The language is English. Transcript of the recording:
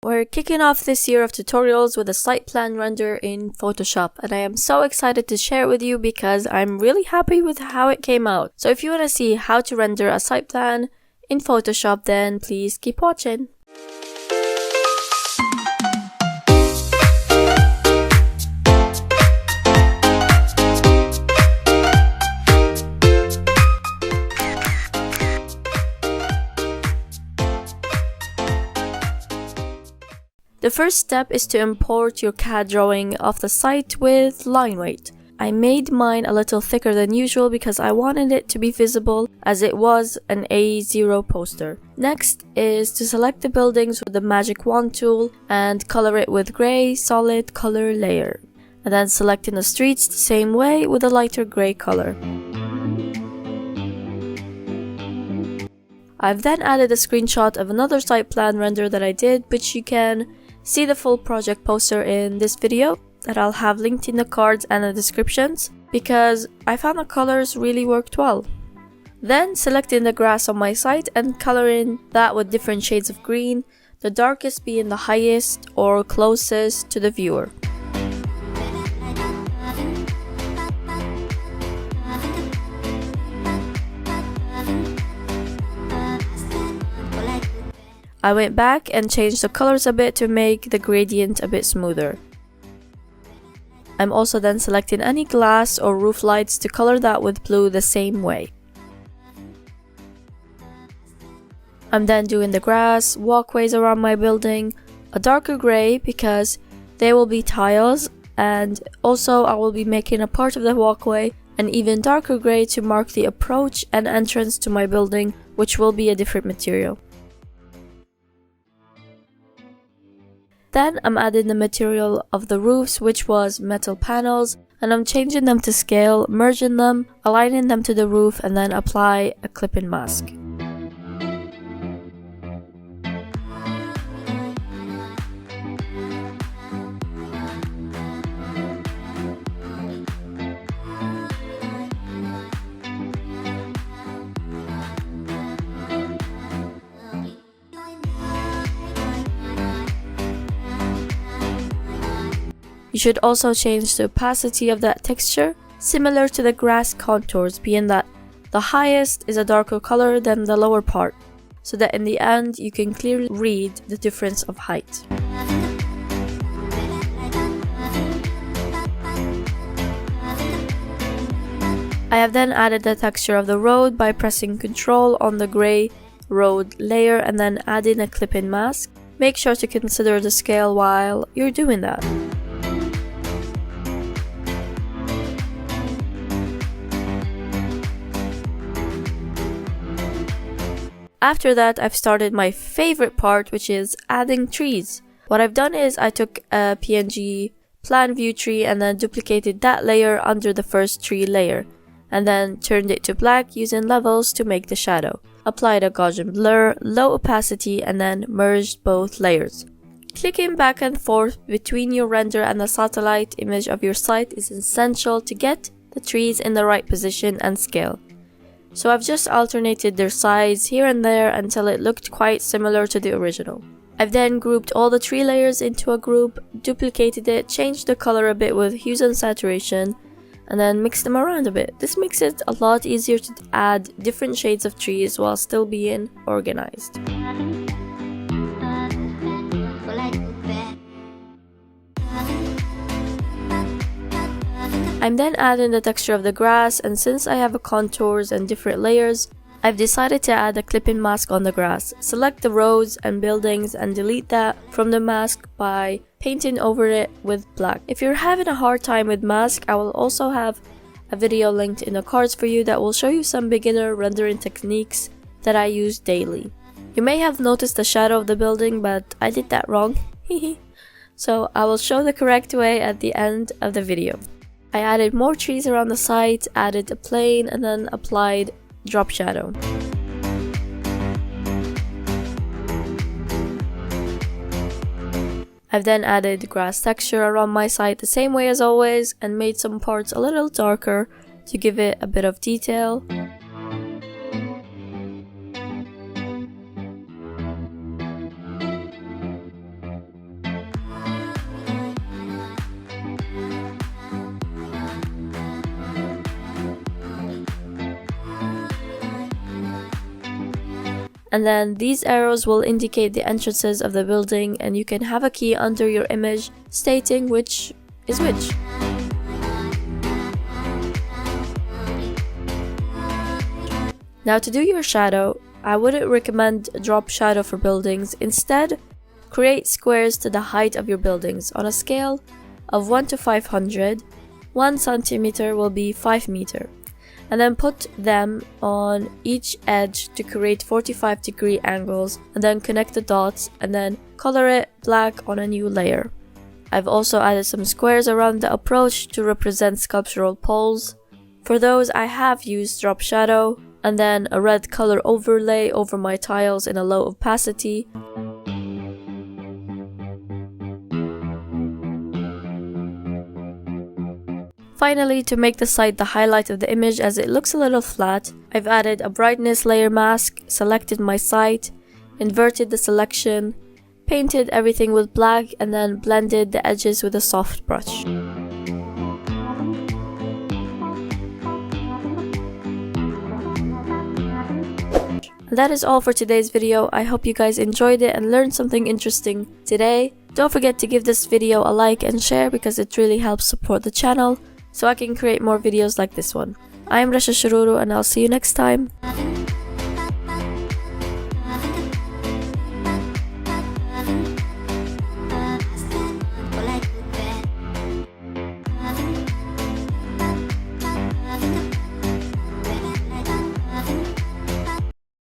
We're kicking off this year of tutorials with a site plan render in Photoshop, and I am so excited to share it with you because I'm really happy with how it came out. So if you want to see how to render a site plan in Photoshop, then please keep watching. The first step is to import your CAD drawing of the site with line weight. I made mine a little thicker than usual because I wanted it to be visible as it was an A0 poster. Next is to select the buildings with the magic wand tool and color it with gray solid color layer. And then selecting the streets the same way with a lighter gray color. I've then added a screenshot of another site plan render that I did, which you can see the full project poster in this video that I'll have linked in the cards and the descriptions because I found the colors really worked well. Then selecting the grass on my site and coloring that with different shades of green, the darkest being the highest or closest to the viewer. I went back and changed the colors a bit to make the gradient a bit smoother. I'm also then selecting any glass or roof lights to color that with blue the same way. I'm then doing the grass, walkways around my building, a darker gray because they will be tiles, and also I will be making a part of the walkway an even darker gray to mark the approach and entrance to my building, which will be a different material. Then I'm adding the material of the roofs, which was metal panels, and I'm changing them to scale, merging them, aligning them to the roof, and then apply a clip-in mask. You should also change the opacity of that texture, similar to the grass contours, being that the highest is a darker color than the lower part, so that in the end you can clearly read the difference of height. I have then added the texture of the road by pressing Ctrl on the gray road layer and then adding a clip-in mask. Make sure to consider the scale while you're doing that. After that, I've started my favorite part, which is adding trees. What I've done is I took a PNG plan view tree and then duplicated that layer under the first tree layer, and then turned it to black using levels to make the shadow. Applied a Gaussian blur, low opacity, and then merged both layers. Clicking back and forth between your render and the satellite image of your site is essential to get the trees in the right position and scale. So I've just alternated their size here and there until it looked quite similar to the original. I've then grouped all the tree layers into a group, duplicated it, changed the color a bit with hues and saturation, and then mixed them around a bit. This makes it a lot easier to add different shades of trees while still being organized. I'm then adding the texture of the grass, and since I have contours and different layers, I've decided to add a clip-in mask on the grass. Select the roads and buildings and delete that from the mask by painting over it with black. If you're having a hard time with mask, I will also have a video linked in the cards for you that will show you some beginner rendering techniques that I use daily. You may have noticed the shadow of the building, but I did that wrong. So I will show the correct way at the end of the video. I added more trees around the site, added a plane, and then applied drop shadow. I've then added grass texture around my site the same way as always and made some parts a little darker to give it a bit of detail. And then these arrows will indicate the entrances of the building, and you can have a key under your image stating which is which. Now to do your shadow, I wouldn't recommend a drop shadow for buildings. Instead, create squares to the height of your buildings. On a scale of 1 to 500, 1 centimeter will be 5 meter. And then put them on each edge to create 45-degree angles, and then connect the dots and then color it black on a new layer. I've also added some squares around the approach to represent sculptural poles. For those, I have used drop shadow and then a red color overlay over my tiles in a low opacity. Finally, to make the side the highlight of the image as it looks a little flat, I've added a brightness layer mask, selected my site, inverted the selection, painted everything with black, and then blended the edges with a soft brush. And that is all for today's video. I hope you guys enjoyed it and learned something interesting today. Don't forget to give this video a like and share because it really helps support the channel so I can create more videos like this one. I am Rasha Shururu and I'll see you next time.